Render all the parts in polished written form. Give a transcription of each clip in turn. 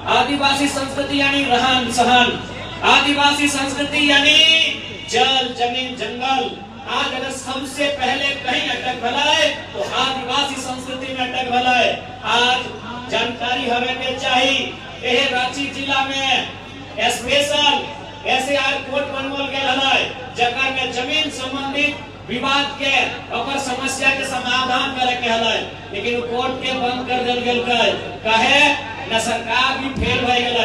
आदिवासी संस्कृति यानी रहन सहन, आदिवासी संस्कृति यानी जल जमीन जंगल। आज अगर सबसे पहले कहीं अटक भला है तो आदिवासी संस्कृति में अटक भला है। आज जानकारी हमें के चाहिए यह रांची जिला में स्पेशल SAR कोर्ट बनवल गया है, जगह में जमीन संबंधित विवाद के और समस्या के समाधान करे के है, लेकिन कोर्ट के बंद कर दिल गेल कहे न सरकार भी फेल भय गेल।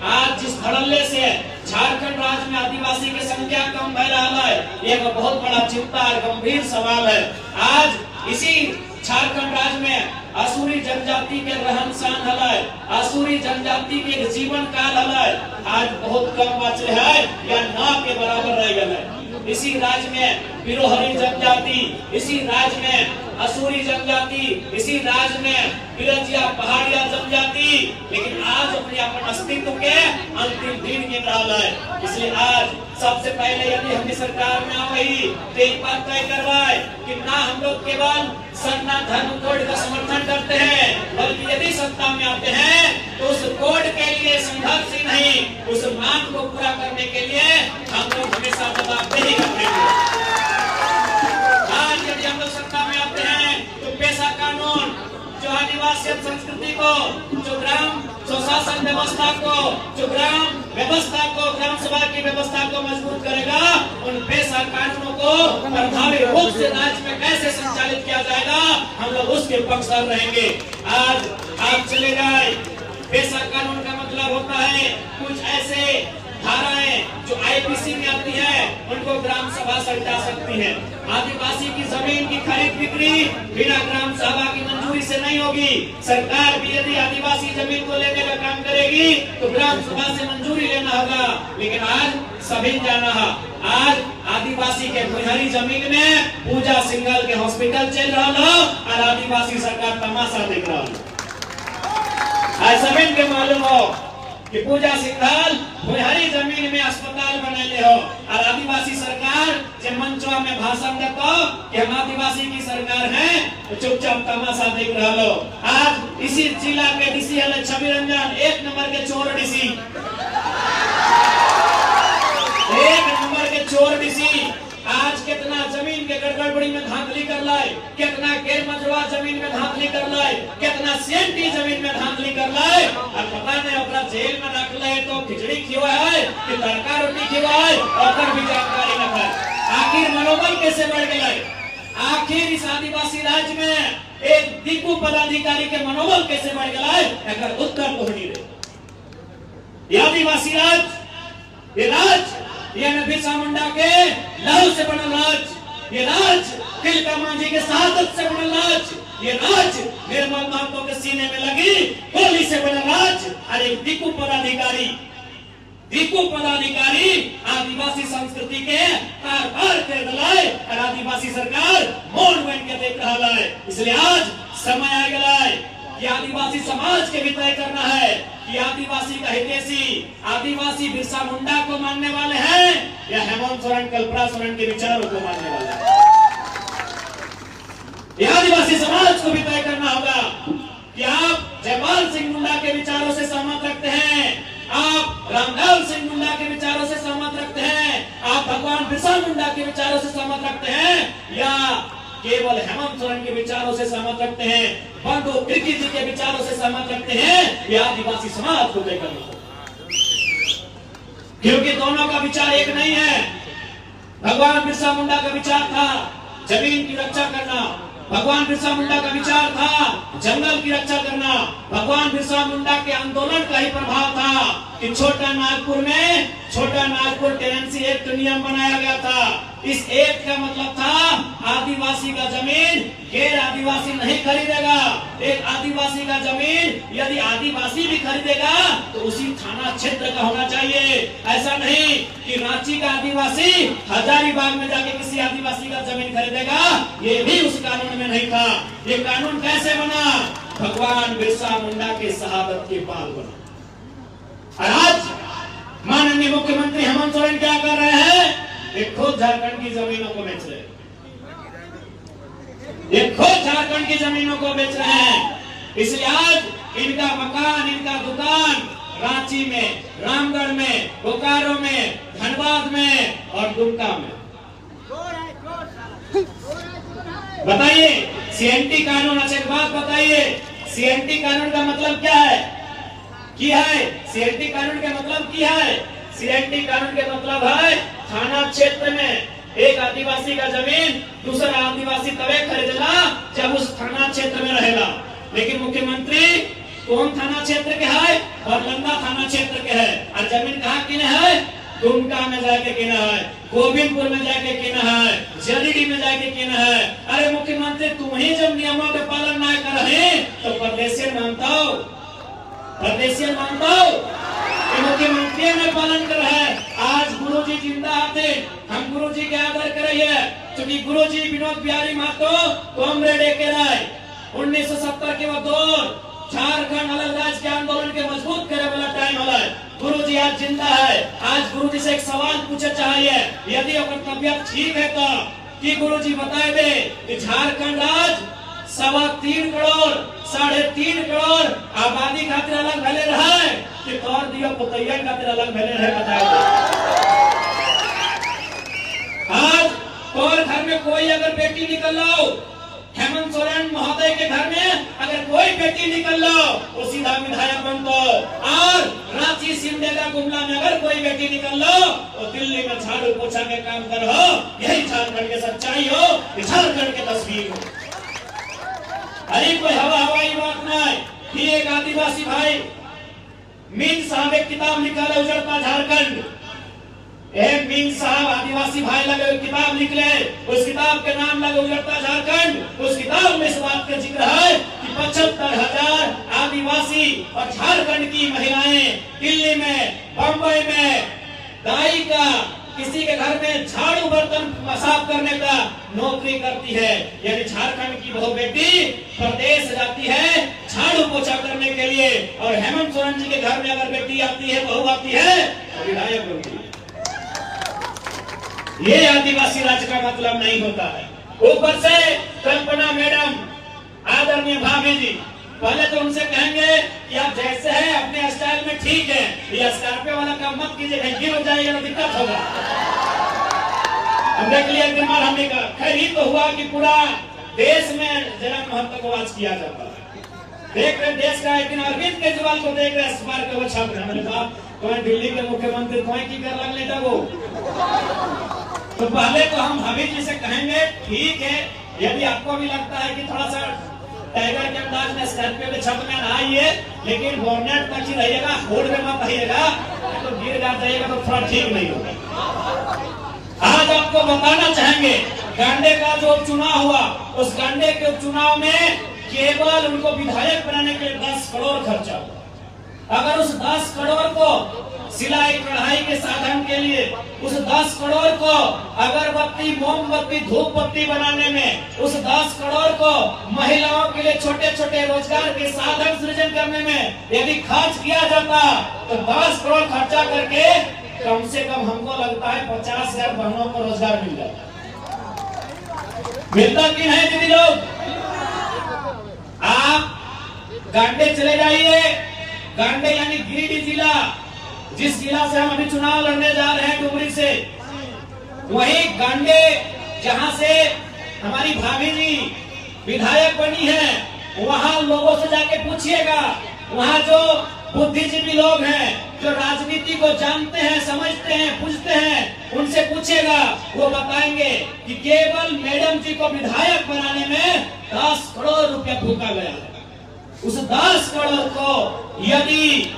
आज जिस धड़ल्ले से झारखंड राज्य में आदिवासी की संख्या कम भय रहा है, एक बहुत बड़ा चिंता और गंभीर सवाल है। आज इसी झारखंड राज्य में असुरी जनजाति के रहन सहन है, असुरी जनजाति के जीवन काल है, आज बहुत कम बचे है या ना के बराबर रह गए है। इसी राज्य में बिरोहरी जनजाति, इसी राज्य में असुरी जनजाति, इसी राज्य में बिरजिया पहाड़िया जनजाति, लेकिन आज अपने अपन अस्तित्व के अंतिम दिन गिन रहा है। इसलिए आज सबसे पहले यदि हम सरकार में आ गई तो एक बात तय करवाए कि ना हम लोग केवल सरना धर्म कोड का समर्थन करते हैं, बल्कि यदि सत्ता में आते हैं तो उस कोड के लिए संघर्ष ही नहीं, उस मांग को पूरा करने के लिए हम लोग हमेशा जवाबदेही रखेंगे। आज यदि हम लोग सत्ता में आते हैं तो पेशा कानून जो आदिवासी संस्कृति को, जो ग्राम स्वशासन व्यवस्था को, जो ग्राम व्यवस्था को, ग्राम सभा की व्यवस्था को मजबूत करेगा, उन पेशा कानूनों को प्रभावी रूप से राज्य में कैसे संचालित किया जाएगा, हम लोग उसके पक्षधर रहेंगे। आज आप चले जाए, पेशा कानून का मतलब होता है कुछ ऐसे धाराएं जो IPC में आती है उनको ग्राम सभा सजा सकती है। आदिवासी की जमीन की खरीद बिक्री बिना ग्राम सभा की मंजूरी से नहीं होगी। सरकार भी यदि आदिवासी जमीन को लेने का काम करेगी तो ग्राम सभा से मंजूरी लेना होगा, लेकिन आज सभी जाना है, आज आदिवासी के भुजहरी जमीन में पूजा सिंघल के हॉस्पिटल चल रहा हो और आदिवासी सरकार तमाशा देख रहा हो। आज सभी के मालूम हो कि पूजा सिंघल भुजहरी जमीन में अस्पताल बनैले हो और आदिवासी सरकार जे मंचवा में भाषण देता कि हम आदिवासी की सरकार है तो चुपचाप तमाशा देख रहा लो। आज इसी जिला के डीसी है छवि रंजन, एक नंबर के चोर डीसी, एक नंबर के चोर डीसी। आज कितना जमीन के गड़बड़ी में धांधली कर लाए, कितना गैर मंजूर जमीन में धांधली कर लाए, कितना CNT जमीन में धांधली कर लाए, और पता नहीं अपना जेल में रख ले तो खिचड़ी खिवा है कि तड़का रोटी खिवा है और भी जानकारी न है। आखिर मनोबल कैसे बढ़ गया? आखिर इस आदिवासी राज्य में एक दिक्कू पदाधिकारी के मनोबल कैसे बढ़ गया है? अगर उत्तर तो नहीं रहे। आदिवासी राज्य, ये राज्य ये बिरसा मुंडा के लहू से बनल राज, ये राज तिलका मांझी के शहादत से बनल राज, ये राज निर्मल महतो के सीने में लगी गोली से बनल राज। और एक दिक्कू पदाधिकारी आदिवासी संस्कृति के कारभार कर दलाए और आदिवासी सरकार मौन बन के देख रहा है। इसलिए आज समय आ गया है कि आदिवासी समाज के भी तय करना है कि आदिवासी का हितैषी, आदिवासी बिरसा मुंडा को मानने वाले हैं या हेमंत सोरेन कल्पना सोरेन के विचारों को मानने वाले हैं। यह आदिवासी समाज को भी तय करना होगा कि आप जयपाल सिंह मुंडा के विचारों से सहमत रखते हैं, आप रामलाल सिंह मुंडा के विचारों से सहमत रखते हैं, आप भगवान बिरसा मुंडा के विचारों से सहमत रखते हैं, या केवल हेमंत सोरेन के विचारों से सहमत रखते हैं, बंधु तिर्की जी के विचारों से सहमत रखते हैं। यह आदिवासी समाज को तय करना होगा, क्योंकि दोनों का विचार एक नहीं है। भगवान बिरसा मुंडा का विचार था जमीन की रक्षा करना, भगवान बिरसा मुंडा का विचार था जंगल की रक्षा करना, भगवान बिरसा मुंडा के आंदोलन का ही प्रभाव था कि छोटा नागपुर टेनेंसी एक्ट नियम बनाया गया था। इस एक्ट का मतलब था आदिवासी का जमीन गैर आदिवासी नहीं खरीदेगा, एक आदिवासी का जमीन यदि आदिवासी भी खरीदेगा तो उसी थाना क्षेत्र का होना चाहिए। ऐसा नहीं कि रांची का आदिवासी हजारीबाग में जाके किसी आदिवासी का जमीन खरीदेगा, ये भी उस कानून में नहीं था। ये कानून कैसे बना? भगवान बिरसा मुंडा के शहादत के बाद बना। और आज माननीय मुख्यमंत्री हेमंत सोरेन क्या कर रहे हैं? एक खुद झारखंड की जमीनों को बेच रहे हैं, ये खुद झारखंड की जमीनों को बेच रहे हैं। इसलिए आज इनका मकान, इनका दुकान रांची में, रामगढ़ में, बोकारो में, धनबाद में और दुमका में। बताइए सीएनटी कानून, अच्छा एक बात बताइए, सीएनटी कानून का मतलब क्या है? सीएनटी कानून का मतलब क्या है? सीएनटी कानून के मतलब है थाना क्षेत्र में एक आदिवासी का जमीन दूसरा आदिवासी तबे खरीदेला जब उस थाना क्षेत्र में रहेगा। लेकिन मुख्यमंत्री कौन थाना क्षेत्र के है? बरलंगा थाना क्षेत्र के है। और जमीन कहाँ किने है? दुमका में जाके किना है, गोविंदपुर में जाके किना है, जरीडी में जाके किना है। अरे मुख्यमंत्री तुम ही जब नियमों का पालन ना कर रहे तो परदेशी मानता हो, परदेशी मानता हो कि मुख्यमंत्री ने पालन कर रहा है। आज गुरुजी जिंदा आते हम गुरुजी के आदर करिए, क्योंकि गुरुजी विनोद बिहारी महतो कॉमरेड के राय 1970 के वो दौर झारखंड अलग राज्य के आंदोलन के मजबूत करे वाला टाइम है। गुरुजी आज जिंदा है। आज गुरुजी से एक सवाल पूछे चाहिए, यदि अगर तबियत ठीक है तो कि गुरुजी बताए दे कि झारखंड आज 3.25 करोड़ 3.5 करोड़ आबादी खातिर अलग भले रहे कि तौर दियो पुतैया खातिर अलग भले रहे, बताए दे। आज तौर घर में कोई अगर बेटी निकल लो, हेमंत सोरेन महोदय के घर में अगर कोई बेटी निकल लो वो सीधा विधायक बनतो, और रांची सिमडेगा गुमला में अगर कोई बेटी निकल लो तो दिल्ली में झाड़ू पोछा के काम करो। यही झारखंड की सच्चाई हो, झारखंड की तस्वीर हो। अरे कोई हवाई बात नहीं। एक आदिवासी भाई मीन साहब एक किताब लिखा है उजड़ता झारखंड। मीन साहब आदिवासी भाई लगे किताब लिख ले, उस किताब के नाम लगे उजड़ता झारखंड। उस किताब में इस बात का जिक्र है कि 75,000 आदिवासी और झारखंड की महिलाएं दिल्ली में, बम्बई में दाई का, किसी के घर में झाड़ू बर्तन साफ करने का नौकरी करती है। यानी झारखंड की बहु बेटी प्रदेश जाती है झाड़ू पोछा करने के लिए, और हेमंत सोरेन जी के घर में अगर बेटी आती है, बहू आती है तो विधायक बनती है। ये आदिवासी राज्य का मतलब नहीं होता है। ऊपर से कल्पना मैडम, आदरणीय भाभी जी, पहले तो उनसे कहेंगे कि आप जैसे हैं अपने स्टाइल में ठीक है, ये स्कॉर्पियो वाला काम मत कीजिए, कहीं गिर हो जाएगा तो दिक्कत होगा। हम देख लिया दिमाग हमने का। खैर ही तो हुआ कि पूरा देश में जन्म महत्व को आज किया जाता है। देख रहे देश का, एक दिन अरविंद केजरीवाल को देख रहे स्कॉर्पियो को छाप रहे। मैंने कहा तुम्हें दिल्ली के मुख्यमंत्री तुम्हें की कर लगने था वो। तो पहले तो हम भाभी जी से कहेंगे ठीक है, यदि आपको भी लगता है कि थोड़ा सा टाइगर के अंदाज में स्कॉर्पियो के छत में आइए, लेकिन बोनेट तक ही रहिएगा, होड़ में मत रहिएगा, तो गिर जाइएगा तो थोड़ा ठीक नहीं होगा। आज आपको बताना चाहेंगे गांडे का जो चुनाव हुआ, उस गांडे के चुनाव में केवल उनको विधायक बनाने के लिए 10 करोड़ खर्चा हुआ। अगर उस 10 करोड़ को सिलाई कढ़ाई के साधन के लिए, उस 10 करोड़ को अगरबत्ती, मोमबत्ती, धूप बत्ती बनाने में, उस 10 करोड़ को महिलाओं के लिए छोटे छोटे रोजगार के साधन सृजन करने में यदि खर्च किया जाता तो 10 करोड़ खर्चा करके कम से कम हमको लगता है 50,000 बहनों को रोजगार मिल जाता। मिलता कि नहीं दीदी लोग? आप गांडे चले जाइए, गांडे यानी गिरिडीह जिला, जिस जिला से हम अभी चुनाव लड़ने जा रहे हैं डुमरी से, वही गांडे जहां से हमारी भाभी जी विधायक बनी है, वहां लोगों से जाके पूछिएगा, वहां जो बुद्धिजीवी लोग हैं, जो राजनीति को जानते हैं, समझते हैं, पूछते हैं, उनसे पूछिएगा, वो बताएंगे कि केवल मैडम जी को विधायक बनाने में 10 करोड़ रुपया फूका गया है। उस 10 करोड़ को यदि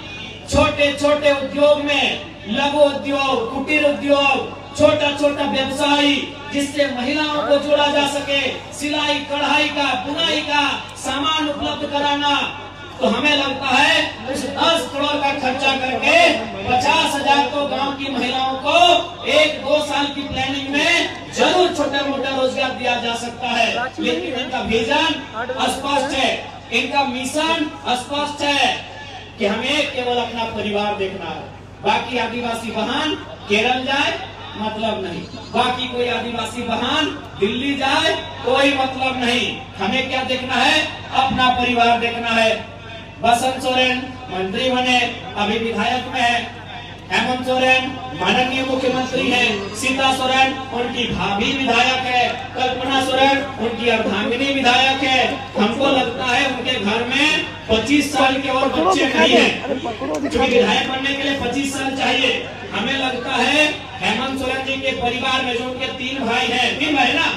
छोटे छोटे उद्योग में, लघु उद्योग, कुटीर उद्योग, छोटा छोटा व्यवसाय जिससे महिलाओं को जोड़ा जा सके, सिलाई कढ़ाई का, बुनाई का सामान उपलब्ध कराना, तो हमें लगता है उस 10 करोड़ का खर्चा करके 50,000 को गांव की महिलाओं को 1-2 साल की प्लानिंग में जरूर छोटा मोटा रोजगार दिया जा सकता है। लेकिन इनका विजन स्पष्ट है, इनका मिशन स्पष्ट है कि हमें केवल अपना परिवार देखना है। बाकी आदिवासी बहन केरल जाए मतलब नहीं, बाकी कोई आदिवासी बहन दिल्ली जाए कोई मतलब नहीं। हमें क्या देखना है? अपना परिवार देखना है। बसंत सोरेन मंत्री बने, अभी विधायक में है। हेमंत सोरेन माननीय मुख्यमंत्री है, सीता सोरेन उनकी भाभी विधायक है, कल्पना सोरेन उनकी अर्धांगिनी विधायक है। हमको लगता है उनके घर में 25 साल के और बच्चे नहीं है, क्योंकि विधायक बनने के लिए 25 साल चाहिए। हमें लगता है हेमंत सोरेन जी के परिवार में, जो उनके 3 भाई हैं ना,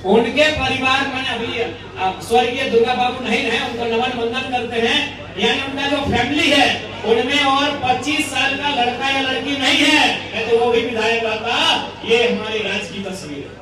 उनके परिवार में अभी स्वर्गीय दुर्गा बाबू नहीं है, उनको नमन वंदन करते हैं, यानी उनका जो फैमिली है उनमें और 25 साल का लड़का या लड़की नहीं है, तो वो भी विधायक आता। ये हमारे राज्य की तस्वीर है।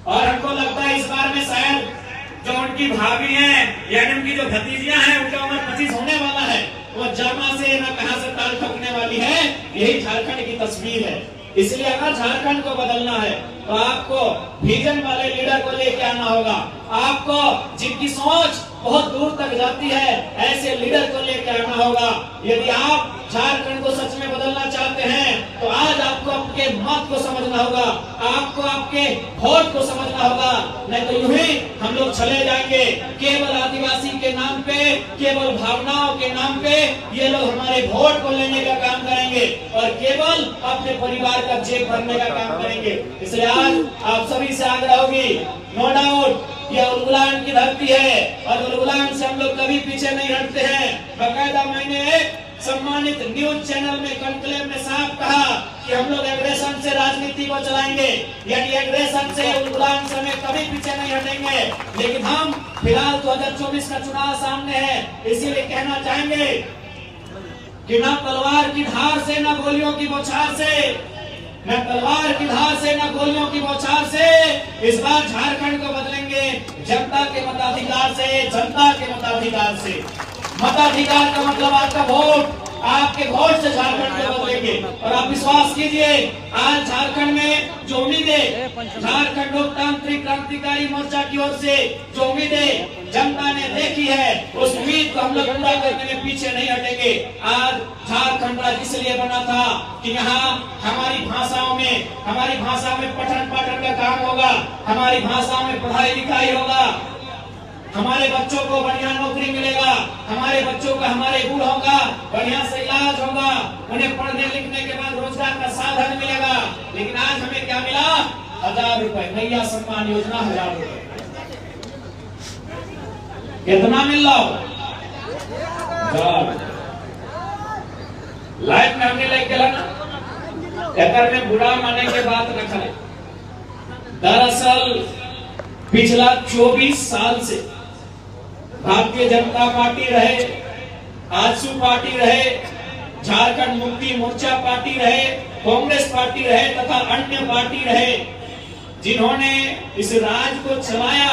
और हमको लगता है इस बार में शायद जो उनकी भाभी है यानी उनकी जो भतीजियां हैं, उनका उम्र 25 होने वाला है, वो जमा से न कहां से ताल ठोकने वाली है। यही झारखंड की तस्वीर है। इसलिए अगर झारखंड को बदलना है तो आपको विजन वाले लीडर को लेके आना होगा। आपको जिनकी सोच बहुत दूर तक जाती है, ऐसे लीडर को लेके आना होगा। यदि आप झारखंड को सच में बदलना चाहते हैं तो आज आपको आपके मत को समझना होगा, आपको आपके वोट को समझना होगा। नहीं तो यूं ही हम लोग चले जाएंगे, केवल आदिवासी के नाम पे, केवल भावनाओं के नाम पे ये लोग हमारे वोट को लेने का काम करेंगे और केवल अपने परिवार का जेब भरने का काम करेंगे। इसलिए आज आप सभी से आग्रह होगी, नो डाउट यह उलगुलान की धरती है और उलगुलान से हम लोग कभी पीछे नहीं हटते हैं। बाकायदा मैंने एक सम्मानित न्यूज चैनल में कॉन्क्लेव में साफ कहा कि हम लोग एग्रेशन से राजनीति को चलाएंगे, यानी एग्रेशन से उलगुलान से हमें कभी पीछे नहीं हटेंगे। लेकिन हम फिलहाल 2024 का चुनाव सामने है, इसीलिए कहना चाहेंगे कि न तलवार की धार से, न गोलियों की बौछार से, न तलवार की धार से, न गोलियों की बौछार से इस बार झारखंड को बदलेंगे। जनता के मताधिकार से, जनता के मताधिकार से। मताधिकार का मतलब आपका वोट, आपके वोट से झारखंड को बदलेंगे। और आप विश्वास कीजिए, आज झारखंड में जो उम्मीदें झारखंड लोकतांत्रिक क्रांतिकारी मोर्चा की ओर से जो उम्मीदें जनता ने देखी है, उस उम्मीद को हम लोग पूरा करने में पीछे नहीं हटेंगे। आज झारखंड राज्य इसलिए बना था कि यहाँ हमारी भाषाओं में पठन पाठन का काम होगा, हमारी भाषाओं में पढ़ाई लिखाई होगा, हमारे बच्चों को बढ़िया नौकरी मिलेगा, हमारे बच्चों का, हमारे बूढ़ों का बढ़िया से इलाज होगा, उन्हें पढ़ने लिखने के बाद रोजगार का साधन मिलेगा। लेकिन आज हमें क्या मिला? 1000 रुपए, नैया सम्मान योजना 1000 रुपए। कितना मिल रहा हो? लाइफ में हमने लाइक किया ना, एकर में बुरा माने के बात रखा है। दरअसल पिछला 24 साल से भारतीय जनता पार्टी रहे, आजसू पार्टी रहे, झारखंड मुक्ति मोर्चा पार्टी रहे, कांग्रेस पार्टी रहे तथा अन्य पार्टी रहे, जिन्होंने इस राज्य को चलाया,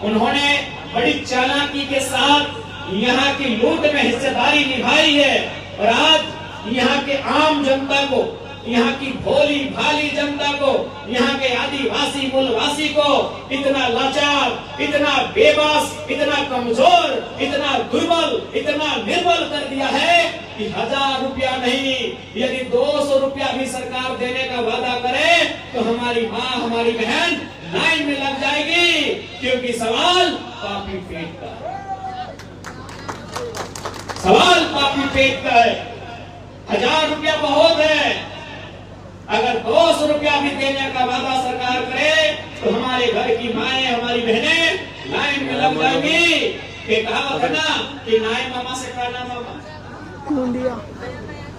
उन्होंने बड़ी चालाकी के साथ यहाँ की लूट में हिस्सेदारी निभाई है। और आज यहाँ के आम जनता को, यहाँ की भोली भाली जनता को, यहाँ के आदिवासी मूलवासी को इतना लाचार, इतना बेबस, इतना कमजोर, इतना दुर्बल, इतना निर्बल कर दिया है कि 1000 रुपया नहीं, यदि 200 रुपया भी सरकार देने का वादा करे तो हमारी माँ, हमारी बहन लाइन में लग जाएगी। क्योंकि सवाल पापी पेट का है, सवाल पापी पेट का है। 1000 रुपया बहुत है, अगर 200 रुपया भी देने का वादा सरकार करे तो हमारे घर की माएं, हमारी बहनें लाइन में लग जाएंगी। कहावत है ना कि नाय मामा से काना मामा,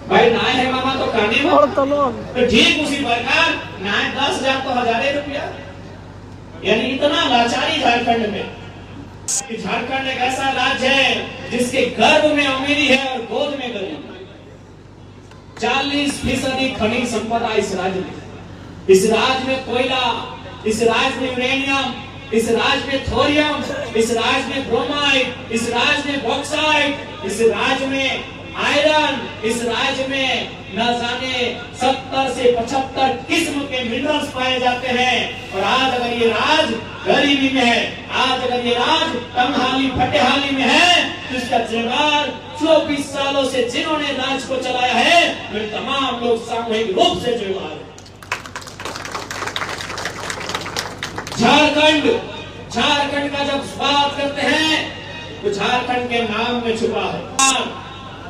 भाई नाय है मामा तो काने में, तो ठीक उसी प्रकार नाय 10,000 तो 1000 रुपया, यानी इतना लाचारी झारखंड में। झारखंड एक ऐसा राज्य है जिसके गर्भ में अमीरी है और गोद में गरीबी। 40% खनिज संपदा इस राज्य में। इस राज्य में कोयला, इस राज्य में यूरेनियम, इस राज्य में थोरियम, इस राज्य में ब्रोमाइड, इस राज्य में बॉक्साइट, इस राज्य में आयरन, इस राज्य में न जाने 70 से 75 किस्म के मिनरल्स पाए जाते हैं। और आज अगर ये राज्य गरीबी में है, आज अगर ये राज्य तंगहाली फटेहाली में है, तो इसका जिम्मेदार 24 सालों से जिन्होंने राज्य को चलाया है, वे तमाम लोग सामूहिक रूप से जिम्मेदार हैं। झारखंड का जब बात करते हैं तो झारखंड के नाम में छुपा है।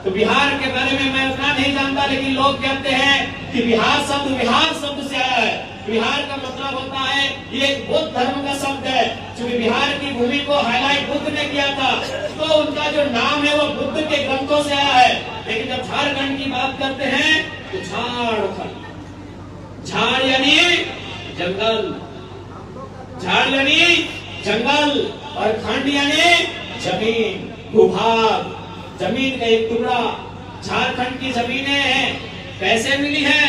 तो बिहार के बारे में मैं उतना नहीं जानता, लेकिन लोग कहते हैं कि बिहार शब्द से आया है। बिहार का मतलब होता है, ये एक बुद्ध धर्म का शब्द है। क्योंकि बिहार की भूमि को हाईलाइट बुद्ध ने किया था, तो उनका जो नाम है वो बुद्ध के ग्रंथों से आया है। लेकिन जब झारखंड की बात करते हैं तो झारखंड, झाड़ यानी जंगल, झाड़ यानी जंगल, और खंड यानी जमीन, भूभाग, जमीन का एक टुकड़ा। झारखंड की जमीनें हैं, कैसे मिली है?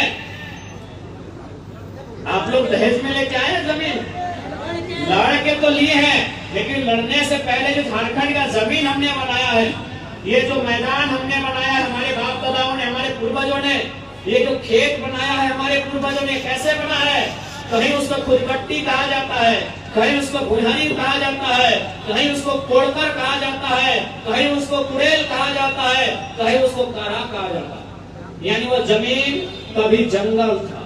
आप लोग दहेज में लेके आए हैं जमीन, लड़ के तो लिए हैं, लेकिन लड़ने से पहले जो झारखंड का जमीन हमने बनाया है, ये जो मैदान हमने बनाया है हमारे बाप दादाओं ने, हमारे पूर्वजों ने, ये जो खेत बनाया है हमारे पूर्वजों ने, कैसे बना है? कहीं उसको खुदकट्टी कहा जाता है, कहीं उसको भुजानी कहा जाता है, कहीं उसको कोड़कर कहा जाता है, कहीं उसको कुड़ेल कहा जाता है, कहीं उसको कारा कहा जाता है। यानी वो जमीन कभी जंगल था,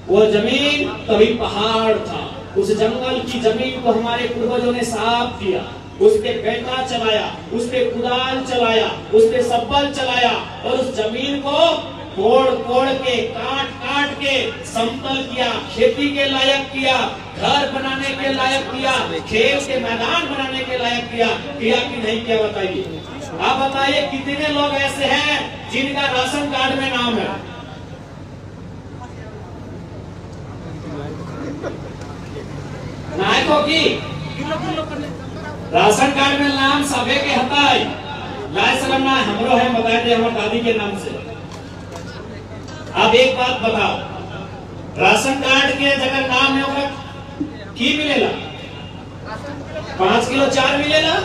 वो जमीन कभी पहाड़ था। उस जंगल की जमीन को हमारे पूर्वजों ने साफ किया, उस पे बेटा चलाया, उस पे कुदाल चलाया, उस पे सब्बल चलाया, और उस जमीन को कोड़ के, काट के समतल किया, खेती के लायक किया, घर बनाने के लायक किया, खेल के मैदान बनाने के लायक किया कि नहीं किया? बताइए। आप बताइए कितने लोग ऐसे हैं जिनका राशन कार्ड में नाम है? नायकों की राशन कार्ड में नाम सबे के हटाई, लाए शर्म ना हमरो है, बताए थे हमारे दादी के नाम से। अब एक बात बताओ, राशन कार्ड के जगह नाम है होगा की मिलेगा? 5 किलो 4 मिलेगा।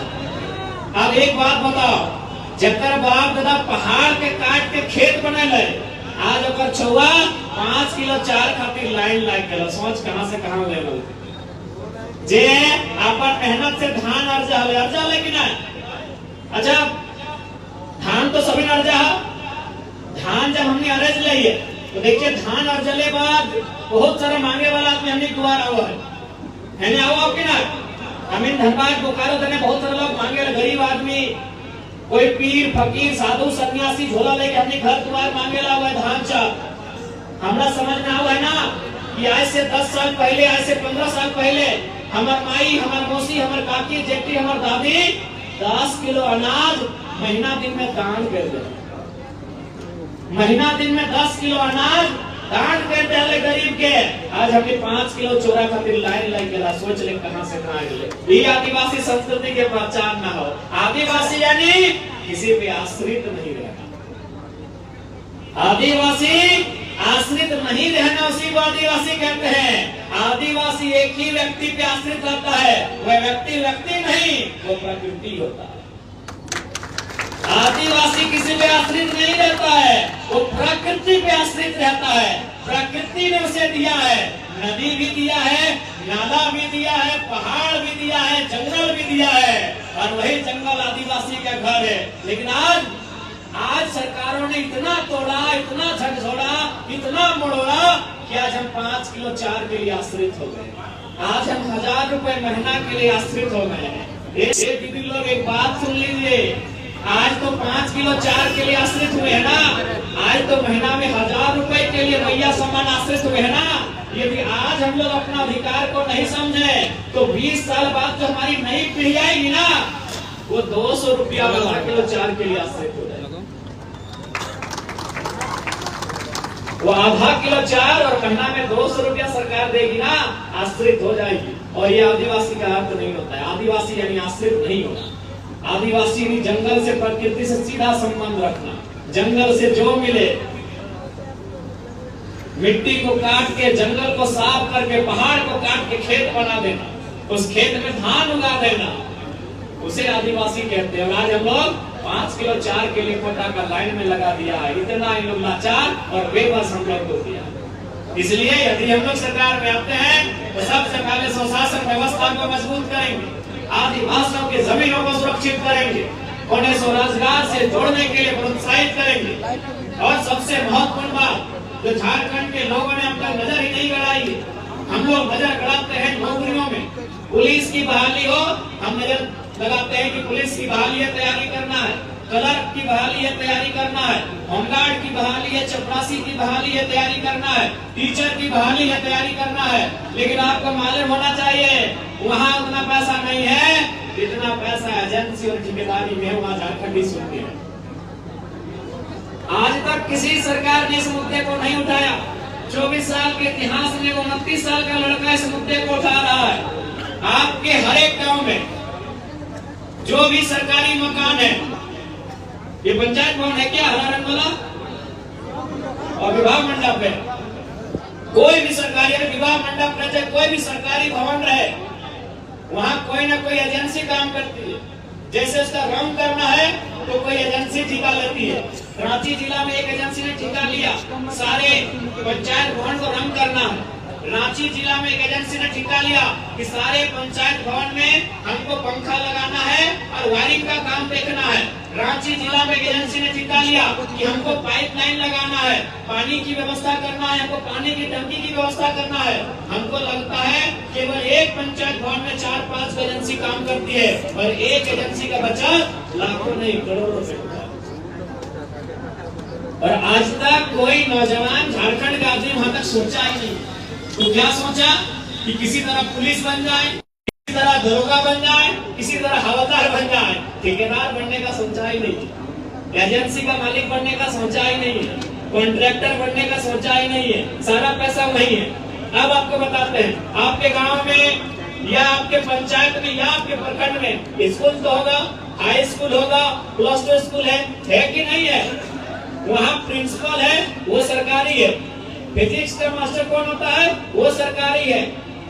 अब एक बात बताओ, जकर बाप दादा पहाड़ के काट के खेत बने ले, आज अगर छुआ 5 किलो 4 खातिर लाइन लाग गया, सोच कहां से कहां ले लो। जे अपन मेहनत से धान अर्जा लेकिन अच्छा धान तो सभी अर्जा, धान जब हमने अरज ली है तो देखिए धान अर्जले बाद बहुत सारा मांगे वाला आदमी हमने द्वार हुआ है ना? आओ कि ना? हमें धनबाद बोकारो देने बहुत सारे लोग मांगे, गरीब आदमी, कोई पीर फकीर साधु सन्यासी झोला लेके हमने घर द्वार मांगे ला हुआ है धान चाप। हमरा समझ में हुआ है ना कि आज से 10 साल पहले, आज से 15 साल पहले हमार माई, हमार मौसी, हमार काकी, जेठी, हमार दादी 10 किलो अनाज महीना दिन में दान कर दे, महीना दिन में 10 किलो अनाज दान कर दे गरीब के। आज हमने 5 किलो चोरा खातिर लाइन लग गया, सोच ले कहां से कहां गए। ये आदिवासी संस्कृति के पहचान ना हो। आदिवासी यानी किसी पे आश्रित नहीं रहना, आदिवासी आश्रित नहीं रहना, उसी को आदिवासी कहते हैं। आदिवासी एक ही व्यक्ति पे आश्रित रहता है, वह व्यक्ति नहीं, वो प्रकृति होता है। आदिवासी किसी पे आश्रित नहीं रहता है, वो प्रकृति पे आश्रित रहता है। प्रकृति ने उसे दिया है, नदी भी दिया है, नाला भी दिया है, पहाड़ भी दिया है, जंगल भी दिया है, और वही जंगल आदिवासी का घर है। लेकिन आज सरकारों ने इतना तोड़ा, इतना झकझोड़ा, इतना मोड़ा कि आज हम 5 किलो 4 के लिए आश्रित हो गए। आज हम 1000 रुपए महीना के लिए आश्रित हो गए हैं। दीदी लोग एक बात सुन लीजिए, आज तो 5 किलो 4 के लिए आश्रित हुए है ना, आज तो महीना में 1000 रुपए के लिए भैया सामान आश्रित हुए है ना। यदि आज हम लोग अपना अधिकार को नहीं समझे तो 20 साल बाद जो हमारी नई पीढ़ी आएगी ना, वो 200 रुपया 1000 किलो 4 के लिए आश्रित हो जाएगी। वो आधा किलो 4 और महीना में 200 रुपया सरकार देगी ना, आश्रित हो जाएगी। और ये आदिवासी का अर्थ नहीं होता है। आदिवासी यानी आश्रित नहीं होना। आदिवासी यानी जंगल से, प्रकृति से सीधा संबंध रखना। जंगल से जो मिले, मिट्टी को काट के, जंगल को साफ करके, पहाड़ को काट के खेत बना देना, उस खेत में धान उगा देना, उसे आदिवासी कहते हैं। और आज हम लोग 5 किलो 4 के लिए कोटा का लाइन में लगा दिया है। इतना इन लोग लाचार और बेबस हम लोग को दिया। इसलिए यदि हम लोग सरकार में आते हैं तो सबसे पहले स्वशासन व्यवस्था को मजबूत करेंगे, आदिवासियों की जमीनों को सुरक्षित करेंगे, उन्हें स्वरोजगार से जोड़ने के लिए प्रोत्साहित करेंगे। और सबसे महत्वपूर्ण बात, जो झारखंड के लोगों ने हम तक नजर ही नहीं गड़ाई, हम लोग नजर गड़ाते हैं नौकरियों में। पुलिस की बहाली हो, हम नजर लगाते हैं कि पुलिस की बहाली है, तैयारी करना है, क्लर्क की बहाली है, तैयारी करना है, होमगार्ड की बहाली है, चपरासी की बहाली है, तैयारी करना है, टीचर की बहाली है, तैयारी करना है। लेकिन आपको मालूम होना चाहिए वहाँ उतना पैसा नहीं है जितना पैसा एजेंसी और ठेकेदारी में वहाँ झारखंडी सुनते हैं। आज तक किसी सरकार ने इस मुद्दे को नहीं उठाया। 24 साल के इतिहास में 29 साल का लड़का इस मुद्दे को उठा रहा है। आपके हर एक गांव में जो भी सरकारी मकान है, ये पंचायत भवन है क्या, हरा रंग वाला, और विवाह मंडप है, कोई भी सरकारी विवाह मंडप रहे, कोई भी सरकारी भवन रहे, वहां कोई ना कोई एजेंसी काम करती है। जैसे उसका रंग करना है तो कोई एजेंसी ठेका लेती है। रांची जिला में एक एजेंसी ने ठेका लिया सारे पंचायत भवन को रंग करना है। रांची जिला में एक एजेंसी ने ठेका लिया कि सारे पंचायत भवन में हमको पंखा लगाना है और वायरिंग का काम देखना है। रांची जिला में एक एजेंसी ने ठेका लिया कि हमको पाइपलाइन लगाना है, पानी की व्यवस्था करना है, हमको पानी की टंकी की व्यवस्था करना है। हमको लगता है केवल एक पंचायत भवन में 4-5 एजेंसी काम करती है और एक एजेंसी का बचत लाखों नहीं करोड़ों रुपए का। और आज तक कोई नौजवान झारखंड का आदमी वहां तक सोचा ही नहीं। तो क्या सोचा कि किसी तरह पुलिस बन जाए, किसी तरह दरोगा बन जाए, किसी तरह हवलदार बन जाए, ठेकेदार बनने का सोचा ही नहीं, एजेंसी का मालिक बनने का सोचा ही नहीं है, कॉन्ट्रैक्टर बनने का सोचा ही नहीं है। सारा पैसा वही है। अब आपको बताते हैं, आपके गांव में या आपके पंचायत में या आपके प्रखंड में स्कूल तो होगा, हाई स्कूल होगा, +2 स्कूल है कि नहीं है? वहाँ प्रिंसिपल है, वो सरकारी है। फिजिक्स का मास्टर कौन होता है? वो सरकारी है।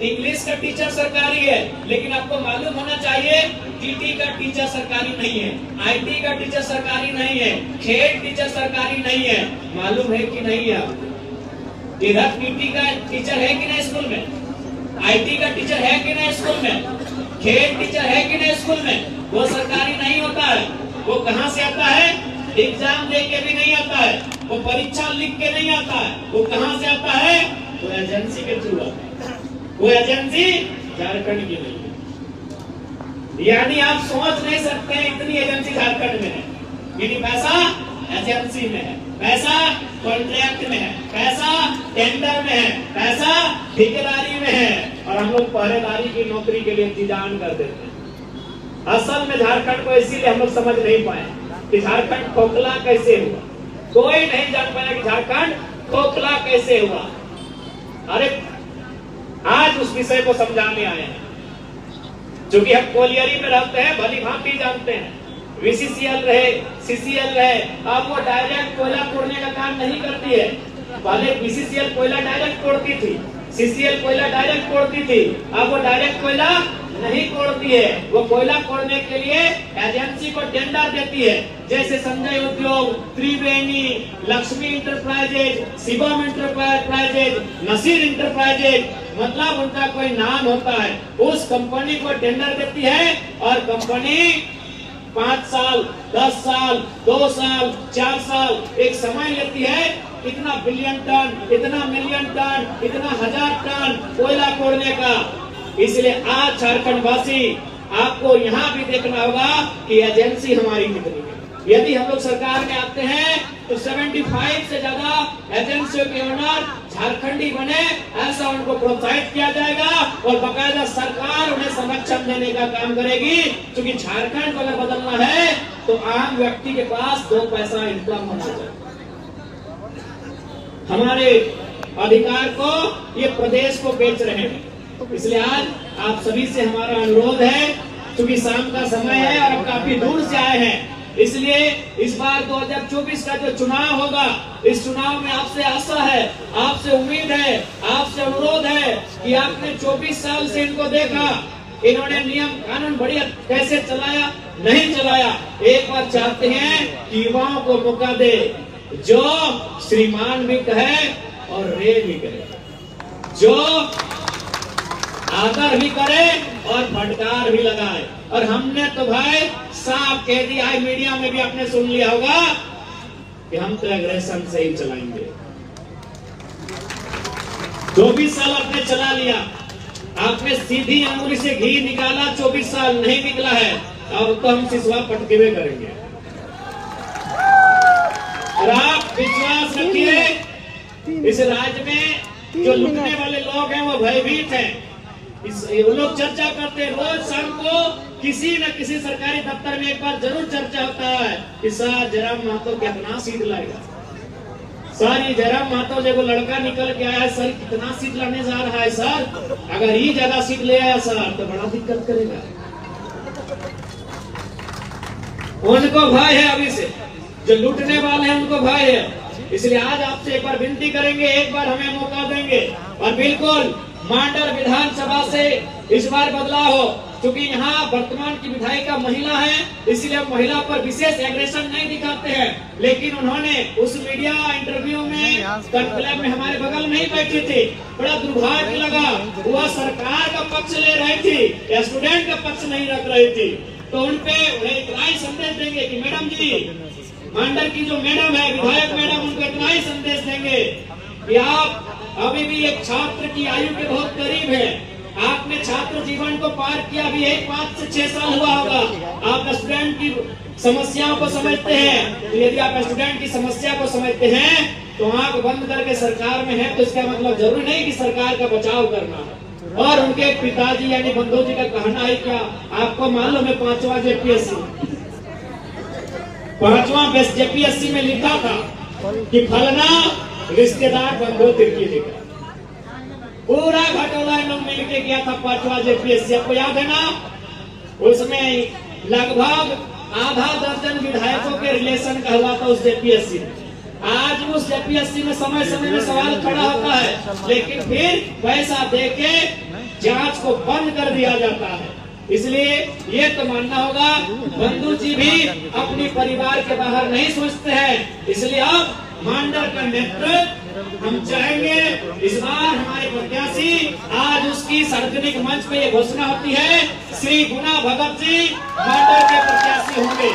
इंग्लिश का टीचर सरकारी है। लेकिन आपको मालूम होना चाहिए टीटी का टीचर सरकारी नहीं है, आईटी का टीचर सरकारी नहीं है, खेल टीचर सरकारी नहीं है। मालूम है कि नहीं है? इधर टीटी का टीचर है कि नहीं स्कूल में? आईटी का टीचर है कि नहीं स्कूल में? खेल टीचर है कि नहीं स्कूल में? वो सरकारी नहीं होता है। वो कहाँ से आता है? एग्जाम दे के भी नहीं आता है, वो परीक्षा लिख के नहीं आता है। वो कहाँ से आता है? वो एजेंसी के थ्रू आता है। वो एजेंसी झारखंड की नहीं है। यानी आप सोच नहीं सकते इतनी एजेंसी झारखंड में है। यानी पैसा एजेंसी में है, पैसा कॉन्ट्रैक्ट में है, पैसा टेंडर में है, पैसा ठेकेदारी में है। और हम लोग पहरेदारी की नौकरी के लिए इंतजाम कर देते हैं। असल में झारखंड को इसीलिए हम लोग समझ नहीं पाए कि झारखंड खोखला कैसे हुआ। कोई नहीं जान पाया कि झारखंड खोखला कैसे हुआ। अरे आज उस विषय को समझाने आए हैं। क्योंकि हम कोलियरी में रहते हैं, भली भांति जानते हैं। VCCL रहे, CCL रहे, अब वो डायरेक्ट कोयला तोड़ने का काम नहीं करती है। पहले VCCL कोयला डायरेक्ट तोड़ती थी, CCL कोयला डायरेक्ट तोड़ती थी। अब वो डायरेक्ट कोयला नहीं तोड़ती है। वो कोयला तोड़ने के लिए एजेंसी को टेंडर देती है। जैसे Sanjay Udyog, Triveni, Lakshmi Enterprises, Shivam Enterprises, Naseer Enterprises, मतलब उनका कोई नाम होता है। उस कंपनी को टेंडर देती है और कंपनी 5 साल, 10 साल, 2 साल, 4 साल एक समय लेती है। इतना बिलियन टन, इतना मिलियन टन, इतना 1000 टन कोयला तोड़ने का। इसलिए आज झारखंड वासी आपको यहाँ भी देखना होगा कि एजेंसी हमारी कितनी है। यदि हम लोग सरकार में आते हैं तो 75 से ज्यादा एजेंसियों के ओनर झारखंडी बने, ऐसा उनको प्रोत्साहित किया जाएगा और बाकायदा सरकार उन्हें संरक्षण देने का काम करेगी। क्योंकि झारखंड को अगर बदलना है तो आम व्यक्ति के पास 2 पैसा इनकम होना चाहिए। हमारे अधिकार को ये प्रदेश को बेच रहे हैं। इसलिए आज आप सभी से हमारा अनुरोध है, क्योंकि शाम का समय है और अब काफी दूर से आए हैं, इसलिए इस बार 2024 का जो चुनाव होगा, इस चुनाव में आपसे आशा है, आपसे उम्मीद है, आपसे अनुरोध है कि आपने 24 साल से इनको देखा, इन्होंने नियम कानून बढ़िया कैसे चलाया, नहीं चलाया। एक बार चाहते हैं कि युवाओं को मौका दे, जो श्रीमान भी कहे और रे भी करे, जो आदर भी करे और फटकार भी लगाए। और हमने तो भाई साफ कह दिया है, मीडिया में भी आपने सुन लिया होगा कि हम तो एग्रेशन से ही चलाएंगे। 24 साल आपने चला लिया, आपने सीधी अंगुली से घी निकाला, 24 साल नहीं निकला है। और तो हम सिसवा पटकेवे करेंगे। और आप विश्वास रखिए, इस राज्य में जो लूटने वाले लोग हैं वो भयभीत हैं। वो लोग चर्चा करते हैं, रोज शाम को किसी न किसी सरकारी दफ्तर में एक बार जरूर चर्चा होता है कि सर जयराम महतो कितना सीट लाएगा, सर ये जयराम महतो जो लड़का निकल के आया है सर कितना सीट लाने जा रहा है, सर अगर ये ज्यादा सीट ले आया सर तो बड़ा दिक्कत करेगा। उनको भय है, अभी से जो लूटने वाले हैं उनको भय है। इसलिए आज आपसे एक बार विनती करेंगे, एक बार हमें मौका देंगे और बिल्कुल मांडर विधानसभा से इस बार बदलाव हो। क्योंकि यहाँ वर्तमान की विधायिका महिला है, इसलिए हम महिला पर विशेष एग्रेशन नहीं दिखाते हैं। लेकिन उन्होंने उस मीडिया इंटरव्यू में कॉन्क्लेव में हमारे बगल में ही बैठी थी, बड़ा दुर्भाग्य लगा। वह सरकार का पक्ष ले रही थी या स्टूडेंट का पक्ष नहीं रख रही थी। तो उनपे इतना ही संदेश देंगे कि मैडम जी, मांडर की जो मैडम है विधायक मैडम, उनको इतना ही संदेश देंगे कि आप अभी भी एक छात्र की आयु के बहुत करीब है। आपने छात्र जीवन को पार किया, अभी 5 से 6 साल हुआ होगा। आप स्टूडेंट की समस्याओं को समझते हैं। तो यदि आप स्टूडेंट की समस्या को समझते हैं तो आंख बंद करके सरकार में है, तो इसका मतलब जरूरी नहीं कि सरकार का बचाव करना। और उनके पिताजी यानी बंधु जी का कहना है, क्या आपको मालूम है 5वां जेपीएससी में लिखा था कि फलना रिश्तेदार बंधु तिर्की लिखा, पूरा घटोला लोग मिलके किया था 5वां जेपीएससी। आपको याद है ना, उसमें लगभग आधा दर्जन विधायकों के रिलेशन का हुआ था उस जेपीएससी में। आज उस जेपीएससी में समय समय में सवाल खड़ा होता है, लेकिन फिर पैसा देके जांच को बंद कर दिया जाता है। इसलिए ये तो मानना होगा बंधु जी भी अपनी परिवार के बाहर नहीं सोचते हैं। इसलिए अब मांडर का नेतृत्व हम चाहेंगे। इस बार हमारे प्रत्याशी, आज उसकी सार्वजनिक मंच पे ये घोषणा होती है, श्री गुना भगत जी मांडर के प्रत्याशी होंगे।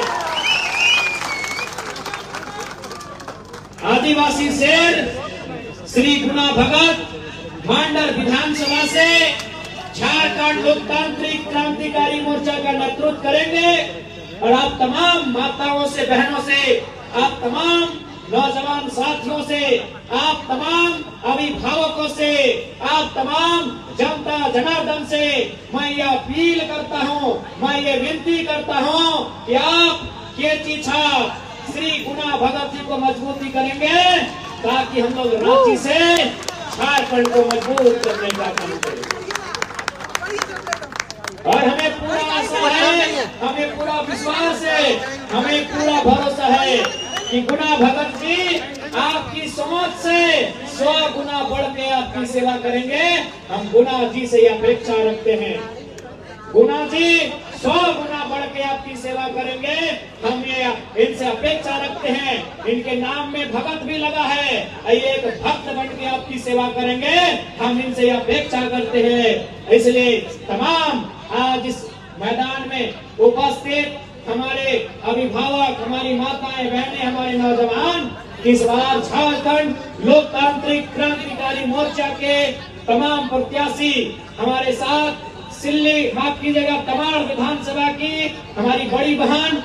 आदिवासी शेर श्री गुना भगत मांडर विधानसभा से झारखंड लोकतांत्रिक क्रांतिकारी मोर्चा का नेतृत्व करेंगे। और आप तमाम माताओं से, बहनों से, आप तमाम नौजवान साथियों से, आप तमाम अभिभावकों से, आप तमाम जनता जनार्दन से मैं ये अपील करता हूँ, मैं ये विनती करता हूँ कि आप केची छाप श्री गुना भगत जी को मजबूती करेंगे, ताकि हम लोग रांची से झारखंड को मजबूत करने का काम करें। और हमें पूरा आशा है, हमें पूरा विश्वास है, हमें पूरा भरोसा है कि गुना भगत जी आपकी सोच से 100 गुना बढ़ के आपकी सेवा करेंगे। हम गुना जी से अपेक्षा रखते हैं, गुना जी 100 गुना बढ़ के आपकी सेवा करेंगे। हम ये इनसे अपेक्षा रखते हैं, इनके नाम में भगत भी लगा है, ये एक भक्त बन के आपकी सेवा करेंगे। हम इनसे अपेक्षा करते हैं। इसलिए तमाम आज इस मैदान में उपस्थित हमारे अभिभावक, हमारी माताएं बहनें, हमारे नौजवान, इस बार झारखंड लोकतांत्रिक क्रांतिकारी मोर्चा के तमाम प्रत्याशी हमारे साथ सिल्ली, माफ कीजिएगा, तमाड़ विधानसभा की हमारी बड़ी बहन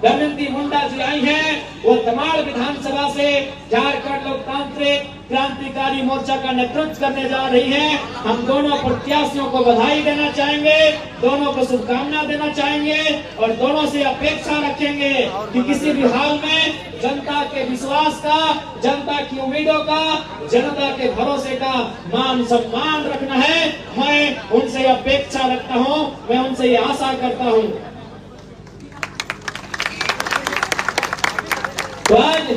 दमयंती मुंडा जी आई हैं। वो तमाड़ विधानसभा से झारखंड लोकतांत्रिक क्रांतिकारी मोर्चा का नेतृत्व करने जा रही हैं। हम दोनों प्रत्याशियों को बधाई देना चाहेंगे, दोनों को शुभकामना देना चाहेंगे और दोनों से अपेक्षा रखेंगे कि किसी भी हाल में जनता के विश्वास का, जनता की उम्मीदों का, जनता के भरोसे का मान सम्मान रखना है। मैं उनसे अपेक्षा रखता हूं, मैं उनसे ये आशा करता हूं। तो आज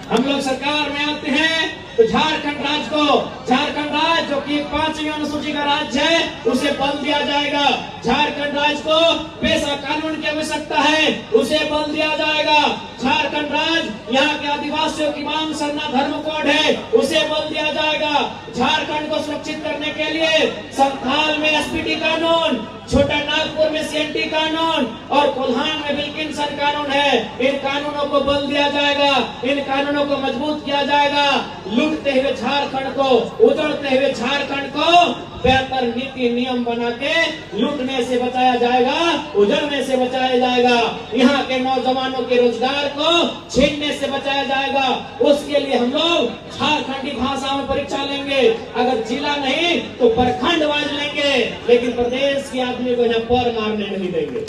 हम लोग सरकार में आते हैं तो झारखंड राज्य जो कि 5वीं अनुसूची का राज्य है, उसे बल दिया जाएगा। झारखंड राज्य को पेशा कानून की आवश्यकता है, उसे बल दिया जाएगा। झारखंड राज्य यहाँ के आदिवासियों की मांग सरना धर्म कोड है, उसे बल दिया जाएगा। झारखंड को सुरक्षित करने के लिए संथाल में एसपीटी कानून, छोटा नागपुर में सीएनटी कानून और कोल्हान में विल्किंसन कानून है, इन कानूनों को बल दिया जाएगा, इन कानूनों को मजबूत किया जाएगा। लूटते हुए झारखंड को, उजड़ते हुए झारखंड को बेहतर नीति नियम बना के लूटने से बचाया जाएगा, उजड़ने से बचाया जाएगा, यहाँ के नौजवानों के रोजगार को छीनने से बचाया जाएगा। उसके लिए हम लोग झारखंडी भाषा में परीक्षा लेंगे। अगर जिला नहीं तो प्रखंड वाइज लेंगे, लेकिन प्रदेश के आदमी को यहाँ पर मारने नहीं देंगे।